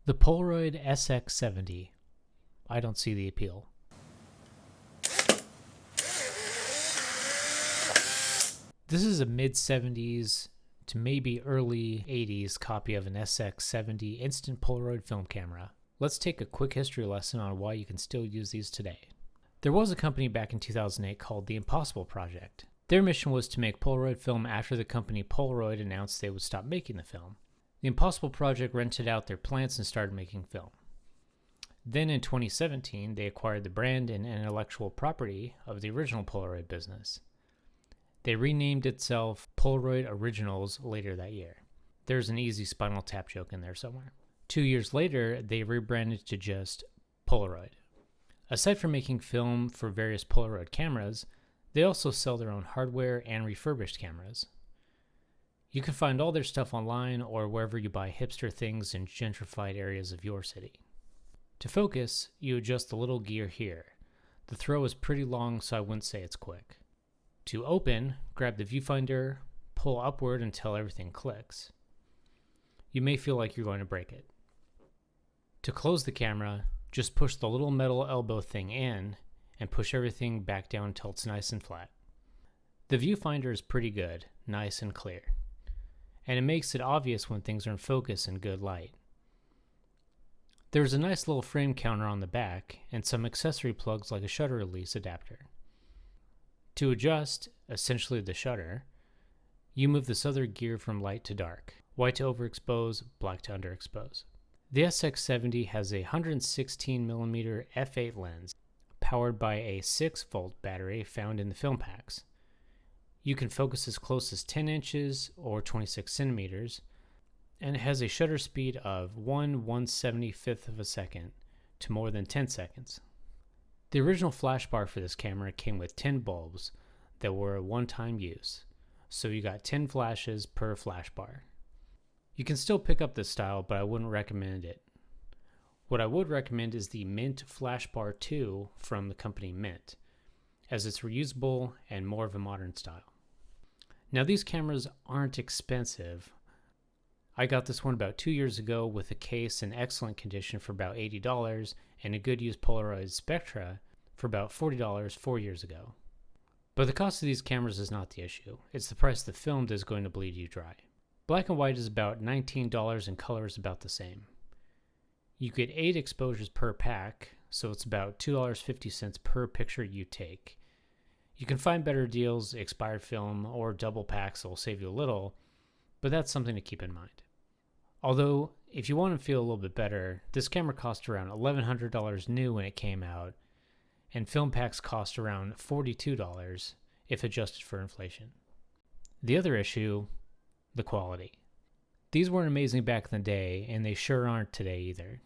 The Polaroid SX-70. I don't see the appeal. This is a mid-70s to maybe early 80s copy of an SX-70 instant Polaroid film camera. Let's take a quick history lesson on why you can still use these today. There was a company back in 2008 called the Impossible Project. Their mission was to make Polaroid film after the company Polaroid announced they would stop making the film. The Impossible Project rented out their plants and started making film. Then in 2017, they acquired the brand and intellectual property of the original Polaroid business. They renamed itself Polaroid Originals later that year. There's an easy Spinal Tap joke in there somewhere. 2 years later, they rebranded to just Polaroid. Aside from making film for various Polaroid cameras, they also sell their own hardware and refurbished cameras. You can find all their stuff online or wherever you buy hipster things in gentrified areas of your city. To focus, you adjust the little gear here. The throw is pretty long, so I wouldn't say it's quick. To open, grab the viewfinder, pull upward until everything clicks. You may feel like you're going to break it. To close the camera, just push the little metal elbow thing in and push everything back down until it's nice and flat. The viewfinder is pretty good, nice and clear, and it makes it obvious when things are in focus and good light. There's a nice little frame counter on the back and some accessory plugs like a shutter release adapter. To adjust, essentially the shutter, you move this other gear from light to dark, white to overexpose, black to underexpose. The SX-70 has a 116mm f8 lens powered by a 6-volt battery found in the film packs. You can focus as close as 10 inches or 26 centimeters, and it has a shutter speed of 1/175th of a second to more than 10 seconds. The original flash bar for this camera came with 10 bulbs that were a one-time use, so you got 10 flashes per flash bar. You can still pick up this style, but I wouldn't recommend it. What I would recommend is the Mint Flash Bar 2 from the company Mint, as it's reusable and more of a modern style. Now these cameras aren't expensive. I got this one about 2 years ago with a case in excellent condition for about $80 and a good used Polaroid Spectra for about $40 4 years ago. But the cost of these cameras is not the issue. It's the price of the film that is going to bleed you dry. Black and white is about $19 and color is about the same. You get 8 exposures per pack, so it's about $2.50 per picture you take. You can find better deals, expired film, or double packs that will save you a little, but that's something to keep in mind. Although, if you want to feel a little bit better, this camera cost around $1,100 new when it came out, and film packs cost around $42 if adjusted for inflation. The other issue, the quality. These weren't amazing back in the day, and they sure aren't today either.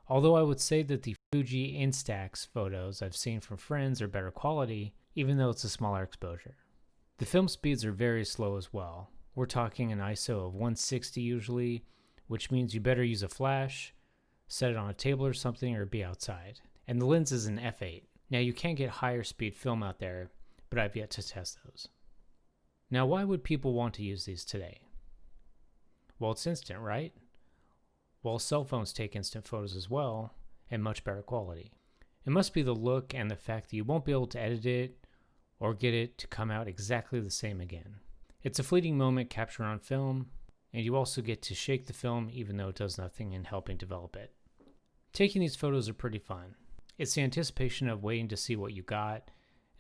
Although I would say that the Fuji Instax photos I've seen from friends are better quality, even though it's a smaller exposure. The film speeds are very slow as well. We're talking an ISO of 160 usually, which means you better use a flash, set it on a table or something, or be outside. And the lens is an f8. Now you can get higher speed film out there, but I've yet to test those. Now why would people want to use these today? Well, it's instant, right? Well, cell phones take instant photos as well, and much better quality. It must be the look and the fact that you won't be able to edit it or get it to come out exactly the same again. It's a fleeting moment captured on film, and you also get to shake the film even though it does nothing in helping develop it. Taking these photos are pretty fun. It's the anticipation of waiting to see what you got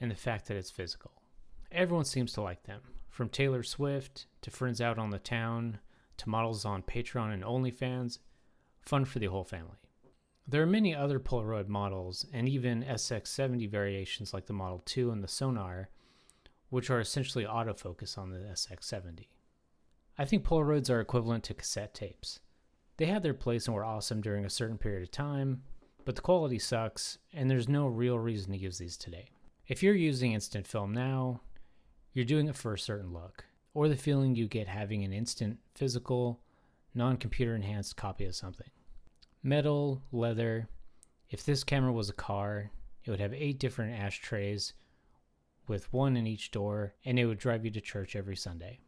and the fact that it's physical. Everyone seems to like them, from Taylor Swift to friends out on the town to models on Patreon and OnlyFans. Fun for the whole family. There are many other Polaroid models and even SX-70 variations like the Model 2 and the Sonar, which are essentially autofocus on the SX-70. I think Polaroids are equivalent to cassette tapes. They had their place and were awesome during a certain period of time, but the quality sucks and there's no real reason to use these today. If you're using instant film now, you're doing it for a certain look, or the feeling you get having an instant, physical, non-computer enhanced copy of something. Metal, leather. If this camera was a car, it would have 8 different ashtrays with one in each door, and it would drive you to church every Sunday.